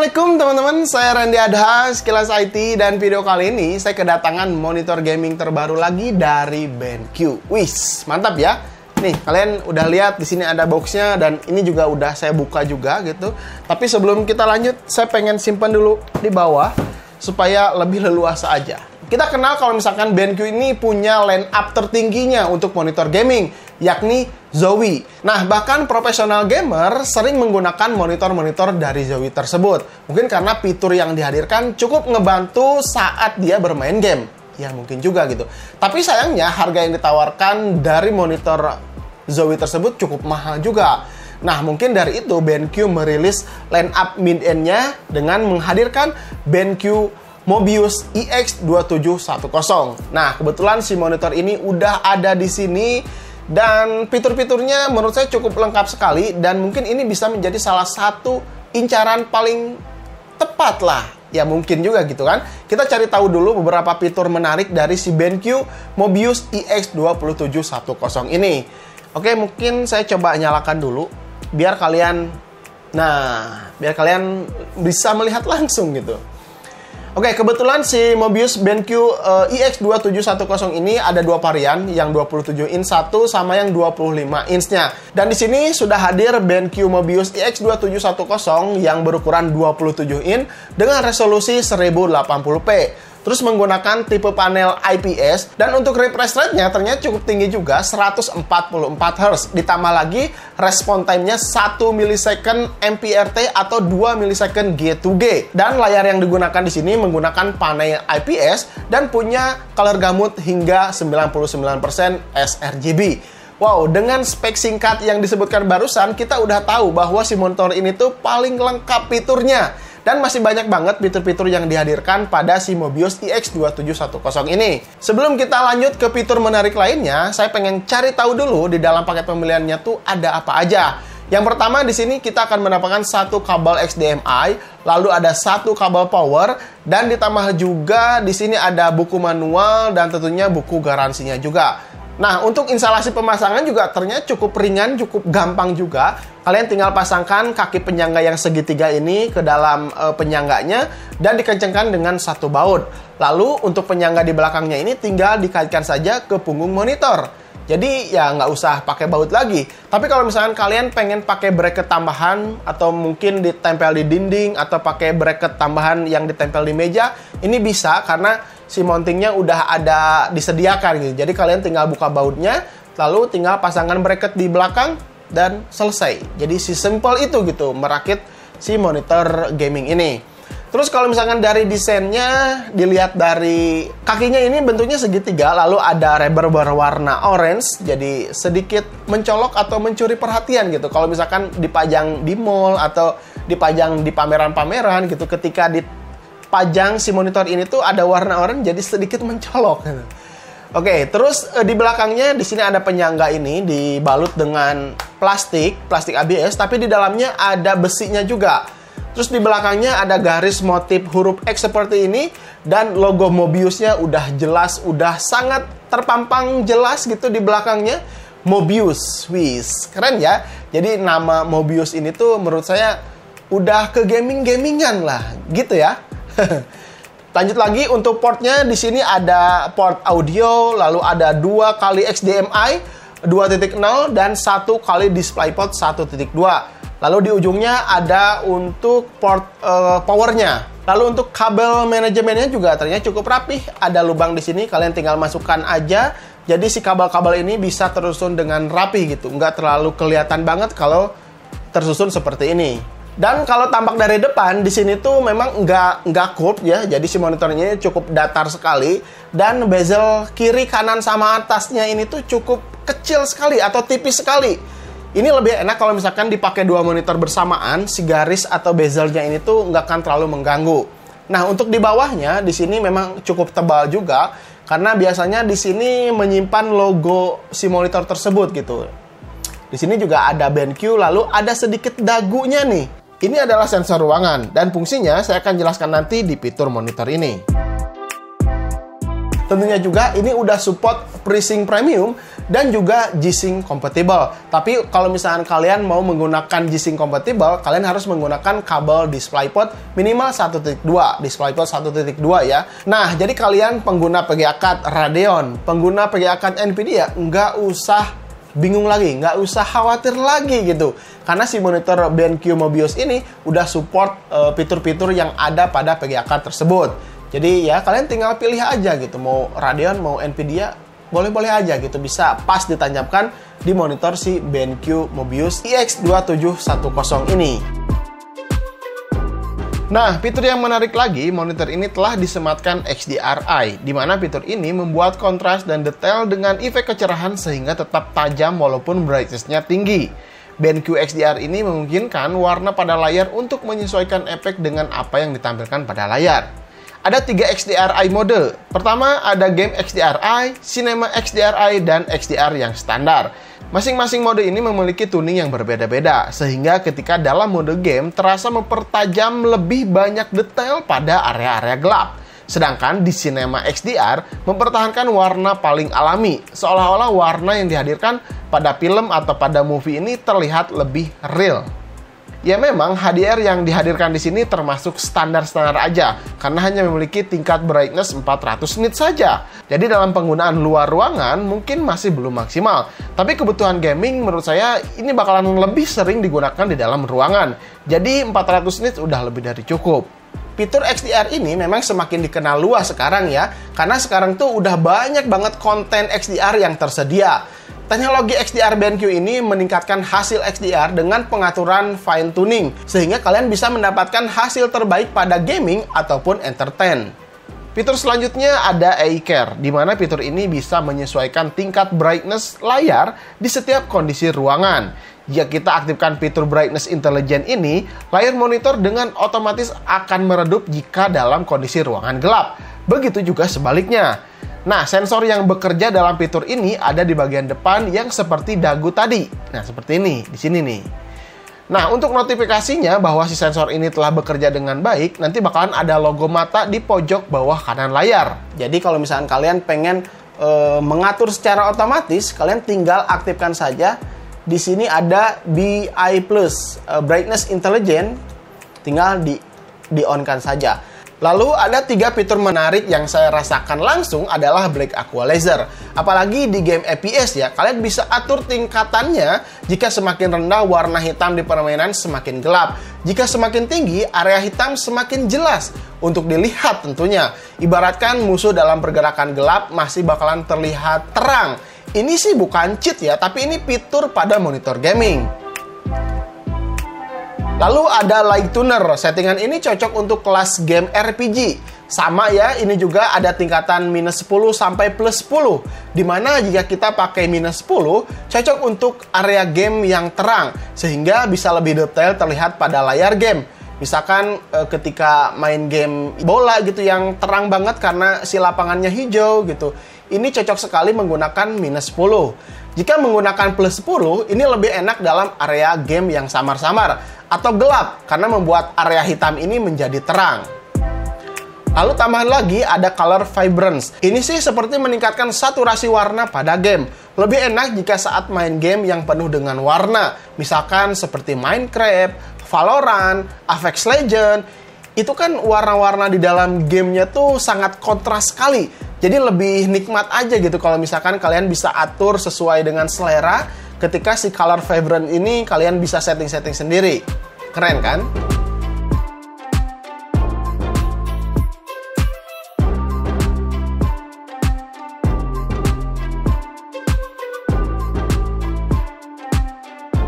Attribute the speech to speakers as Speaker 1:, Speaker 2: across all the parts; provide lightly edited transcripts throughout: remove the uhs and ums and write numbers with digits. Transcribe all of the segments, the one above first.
Speaker 1: Assalamualaikum teman-teman, saya Randy Adha, Sekilas IT, dan video kali ini saya kedatangan monitor gaming terbaru lagi dari BenQ. Wis, mantap ya. Nih, kalian udah lihat di sini ada boxnya dan ini juga udah saya buka juga gitu. Tapi sebelum kita lanjut, saya pengen simpan dulu di bawah supaya lebih leluasa aja. Kita kenal kalau misalkan BenQ ini punya line up tertingginya untuk monitor gaming, yakni Zowie. Nah, bahkan profesional gamer sering menggunakan monitor-monitor dari Zowie tersebut. Mungkin karena fitur yang dihadirkan cukup ngebantu saat dia bermain game. Ya, mungkin juga gitu. Tapi sayangnya harga yang ditawarkan dari monitor Zowie tersebut cukup mahal juga. Nah, mungkin dari itu BenQ merilis line up mid-end-nya dengan menghadirkan BenQ Mobius EX2710. Nah, kebetulan si monitor ini udah ada di sini dan fitur-fiturnya menurut saya cukup lengkap sekali dan mungkin ini bisa menjadi salah satu incaran paling tepat lah. Ya mungkin juga gitu kan. Kita cari tahu dulu beberapa fitur menarik dari si BenQ Mobius EX2710 ini. Oke, mungkin saya coba nyalakan dulu biar kalian bisa melihat langsung gitu. Oke, kebetulan si Mobius BenQ EX2710 ini ada dua varian, yang 27 inch satu sama yang 25 inch-nya. Dan di sini sudah hadir BenQ Mobius EX2710 yang berukuran 27 inch dengan resolusi 1080p. Terus menggunakan tipe panel IPS dan untuk refresh rate-nya ternyata cukup tinggi juga, 144 Hz. Ditambah lagi respon time-nya 1 millisecond MPRT atau 2 millisecond G2G. Dan layar yang digunakan di sini menggunakan panel IPS dan punya color gamut hingga 99% sRGB. Wow, dengan spek singkat yang disebutkan barusan, kita udah tahu bahwa si monitor ini tuh paling lengkap fiturnya. Dan masih banyak banget fitur-fitur yang dihadirkan pada si Mobius EX2710 ini. Sebelum kita lanjut ke fitur menarik lainnya, saya pengen cari tahu dulu di dalam paket pembeliannya tuh ada apa aja. Yang pertama di sini kita akan mendapatkan satu kabel HDMI, lalu ada satu kabel power, dan ditambah juga di sini ada buku manual dan tentunya buku garansinya juga. Nah, untuk instalasi pemasangan juga ternyata cukup ringan, cukup gampang juga. Kalian tinggal pasangkan kaki penyangga yang segitiga ini ke dalam penyangganya dan dikencangkan dengan satu baut. Lalu untuk penyangga di belakangnya ini tinggal dikaitkan saja ke punggung monitor. Jadi ya nggak usah pakai baut lagi. Tapi kalau misalkan kalian pengen pakai bracket tambahan atau mungkin ditempel di dinding atau pakai bracket tambahan yang ditempel di meja, ini bisa karena si mountingnya udah ada disediakan gitu. Jadi kalian tinggal buka bautnya, lalu tinggal pasangkan bracket di belakang dan selesai. Jadi si simple itu gitu merakit si monitor gaming ini. Terus kalau misalkan dari desainnya, dilihat dari kakinya ini bentuknya segitiga, lalu ada rubber berwarna orange, jadi sedikit mencolok atau mencuri perhatian gitu. Kalau misalkan dipajang di mall atau dipajang di pameran-pameran gitu, ketika dipajang si monitor ini tuh ada warna orange, jadi sedikit mencolok gitu. Oke, terus di belakangnya di sini ada penyangga ini dibalut dengan plastik ABS, tapi di dalamnya ada besinya juga. Terus di belakangnya ada garis motif huruf X seperti ini dan logo Mobiusnya udah jelas, udah sangat terpampang jelas gitu di belakangnya. Mobius, wis, keren ya. Jadi nama Mobius ini tuh menurut saya udah ke gaming-gamingan lah, gitu ya. Lanjut lagi untuk portnya, di sini ada port audio, lalu ada 2 kali HDMI 2.0 dan 1 kali DisplayPort 1.2. Lalu di ujungnya ada untuk port powernya. Lalu untuk kabel manajemennya juga ternyata cukup rapih. Ada lubang di sini, kalian tinggal masukkan aja. Jadi si kabel-kabel ini bisa tersusun dengan rapih gitu. Nggak terlalu kelihatan banget kalau tersusun seperti ini. Dan kalau tampak dari depan, di sini tuh memang nggak curved ya. Jadi si monitornya cukup datar sekali. Dan bezel kiri, kanan, sama atasnya ini tuh cukup kecil sekali atau tipis sekali. Ini lebih enak kalau misalkan dipakai dua monitor bersamaan, si garis atau bezelnya ini tuh nggak akan terlalu mengganggu. Nah, untuk di bawahnya, di sini memang cukup tebal juga, karena biasanya di sini menyimpan logo si monitor tersebut gitu. Di sini juga ada BenQ, lalu ada sedikit dagunya nih. Ini adalah sensor ruangan, dan fungsinya saya akan jelaskan nanti di fitur monitor ini. Tentunya juga ini udah support FreeSync Premium dan juga G-Sync compatible. Tapi kalau misalkan kalian mau menggunakan G-Sync compatible, kalian harus menggunakan kabel DisplayPort minimal 1.2, DisplayPort 1.2 ya. Nah, jadi kalian pengguna PGA card Radeon, pengguna PGA card Nvidia, nggak usah bingung lagi, nggak usah khawatir lagi gitu. Karena si monitor BenQ Mobius ini udah support fitur-fitur yang ada pada PGA card tersebut. Jadi ya kalian tinggal pilih aja gitu, mau Radeon, mau Nvidia, boleh-boleh aja gitu, bisa pas ditancapkan di monitor si BenQ Mobius IX2710 ini. Nah, fitur yang menarik lagi, monitor ini telah disematkan HDRI, di mana fitur ini membuat kontras dan detail dengan efek kecerahan sehingga tetap tajam walaupun brightness-nya tinggi. BenQ HDR ini memungkinkan warna pada layar untuk menyesuaikan efek dengan apa yang ditampilkan pada layar. Ada 3 HDRI mode. Pertama, ada Game HDRI, Cinema HDRI, dan HDR yang standar. Masing-masing mode ini memiliki tuning yang berbeda-beda, sehingga ketika dalam mode game terasa mempertajam lebih banyak detail pada area-area gelap. Sedangkan di Cinema HDR mempertahankan warna paling alami, seolah-olah warna yang dihadirkan pada film atau pada movie ini terlihat lebih real. Ya memang HDR yang dihadirkan di sini termasuk standar-standar aja, karena hanya memiliki tingkat brightness 400 nit saja. Jadi dalam penggunaan luar ruangan mungkin masih belum maksimal. Tapi kebutuhan gaming menurut saya ini bakalan lebih sering digunakan di dalam ruangan. Jadi 400 nit udah lebih dari cukup. Fitur HDR ini memang semakin dikenal luas sekarang ya, karena sekarang tuh udah banyak banget konten HDR yang tersedia. Teknologi HDR BenQ ini meningkatkan hasil HDR dengan pengaturan fine tuning, sehingga kalian bisa mendapatkan hasil terbaik pada gaming ataupun entertain. Fitur selanjutnya ada AI Care, di mana fitur ini bisa menyesuaikan tingkat brightness layar di setiap kondisi ruangan. Jika kita aktifkan fitur brightness intelligent ini, layar monitor dengan otomatis akan meredup jika dalam kondisi ruangan gelap. Begitu juga sebaliknya. Nah, sensor yang bekerja dalam fitur ini ada di bagian depan yang seperti dagu tadi. Nah, seperti ini, di sini nih. Nah, untuk notifikasinya bahwa si sensor ini telah bekerja dengan baik, nanti bakalan ada logo mata di pojok bawah kanan layar. Jadi, kalau misalkan kalian pengen mengatur secara otomatis, kalian tinggal aktifkan saja. Di sini ada BI Plus, Brightness Intelligent, tinggal di-on-kan saja. Lalu ada 3 fitur menarik yang saya rasakan langsung adalah Black Aqua Laser. Apalagi di game FPS ya, kalian bisa atur tingkatannya. Jika semakin rendah, warna hitam di permainan semakin gelap. Jika semakin tinggi, area hitam semakin jelas untuk dilihat tentunya. Ibaratkan musuh dalam pergerakan gelap masih bakalan terlihat terang. Ini sih bukan cheat ya, tapi ini fitur pada monitor gaming. Lalu ada Light Tuner, settingan ini cocok untuk kelas game RPG. Sama ya, ini juga ada tingkatan minus 10 sampai plus 10. Dimana jika kita pakai minus 10, cocok untuk area game yang terang. Sehingga bisa lebih detail terlihat pada layar game. Misalkan ketika main game bola gitu yang terang banget karena si lapangannya hijau gitu. Ini cocok sekali menggunakan minus 10. Jika menggunakan plus 10, ini lebih enak dalam area game yang samar-samar atau gelap karena membuat area hitam ini menjadi terang. Lalu tambahan lagi ada Color Vibrance. Ini sih seperti meningkatkan saturasi warna pada game. Lebih enak jika saat main game yang penuh dengan warna. Misalkan seperti Minecraft, Valorant, Apex Legends. Itu kan warna-warna di dalam gamenya tuh sangat kontras sekali. Jadi lebih nikmat aja gitu kalau misalkan kalian bisa atur sesuai dengan selera. Ketika si Color Vibrant ini kalian bisa setting-setting sendiri. Keren kan?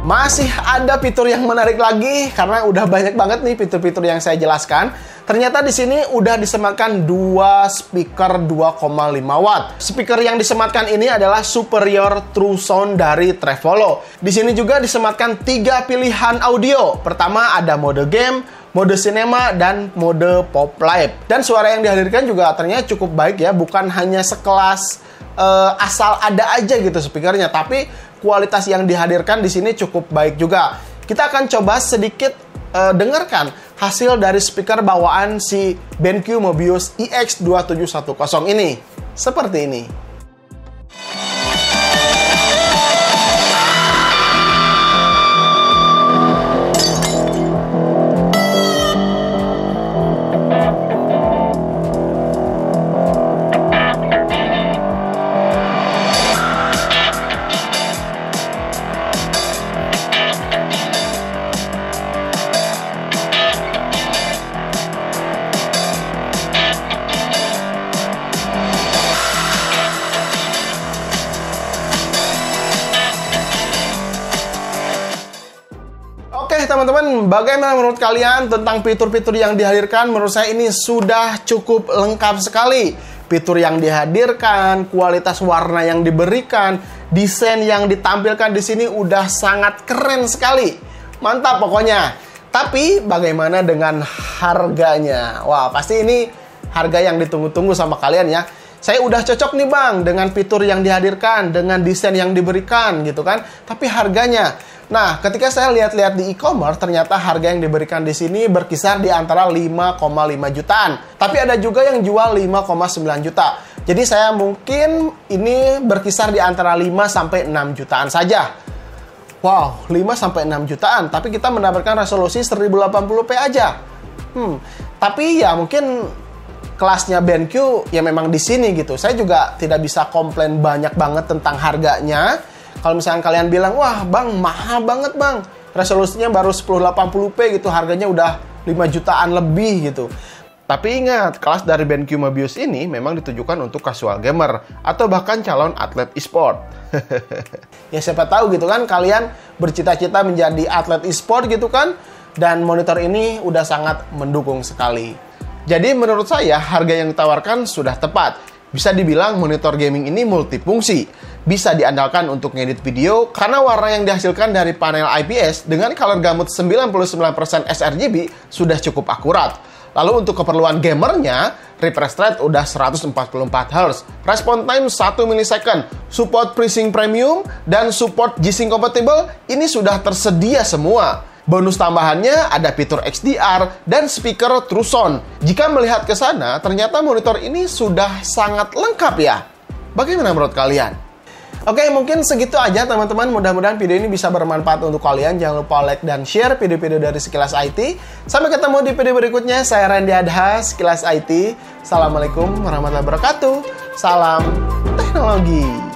Speaker 1: Masih ada fitur yang menarik lagi karena udah banyak banget nih fitur-fitur yang saya jelaskan. Ternyata di sini udah disematkan 2 speaker 2,5 watt. Speaker yang disematkan ini adalah Superior True Sound dari Trevolo. Di sini juga disematkan 3 pilihan audio. Pertama ada mode game, mode cinema, dan mode pop live. Dan suara yang dihadirkan juga ternyata cukup baik ya, bukan hanya sekelas asal ada aja gitu speakernya, tapi kualitas yang dihadirkan di sini cukup baik juga. Kita akan coba sedikit dengarkan hasil dari speaker bawaan si BenQ Mobius IX2710 ini. seperti ini. Oke teman-teman, bagaimana menurut kalian tentang fitur-fitur yang dihadirkan? Menurut saya ini sudah cukup lengkap sekali. Fitur yang dihadirkan, kualitas warna yang diberikan, desain yang ditampilkan di sini udah sangat keren sekali. Mantap pokoknya. Tapi bagaimana dengan harganya? Wah, pasti ini harga yang ditunggu-tunggu sama kalian ya. Saya udah cocok nih bang dengan fitur yang dihadirkan, dengan desain yang diberikan gitu kan. Tapi harganya, nah ketika saya lihat-lihat di e-commerce, ternyata harga yang diberikan di sini berkisar di antara 5,5 jutaan. Tapi ada juga yang jual 5,9 juta. Jadi saya mungkin ini berkisar di antara 5 sampai 6 jutaan saja. Wow, 5 sampai 6 jutaan. Tapi kita mendapatkan resolusi 1080p aja. Tapi ya mungkin kelasnya BenQ ya memang di sini gitu. Saya juga tidak bisa komplain banyak banget tentang harganya. Kalau misalnya kalian bilang, wah bang mahal banget bang, resolusinya baru 1080p gitu, harganya udah 5 jutaan lebih gitu. Tapi ingat, kelas dari BenQ Mobius ini memang ditujukan untuk casual gamer atau bahkan calon atlet e-sport. Ya siapa tahu gitu kan, kalian bercita-cita menjadi atlet e-sport gitu kan, dan monitor ini udah sangat mendukung sekali. Jadi menurut saya harga yang ditawarkan sudah tepat. Bisa dibilang monitor gaming ini multifungsi. Bisa diandalkan untuk ngedit video karena warna yang dihasilkan dari panel IPS dengan color gamut 99% sRGB sudah cukup akurat. Lalu untuk keperluan gamernya, refresh rate udah 144 Hz, respon time 1 millisecond, support FreeSync Premium, dan support G-Sync compatible ini sudah tersedia semua. Bonus tambahannya ada fitur XDR dan speaker True Sound. Jika melihat ke sana, ternyata monitor ini sudah sangat lengkap ya. Bagaimana menurut kalian? Oke, mungkin segitu aja teman-teman. Mudah-mudahan video ini bisa bermanfaat untuk kalian. Jangan lupa like dan share video-video dari Sekilas IT. Sampai ketemu di video berikutnya. Saya Randy Adha, Sekilas IT. Assalamualaikum warahmatullahi wabarakatuh. Salam teknologi.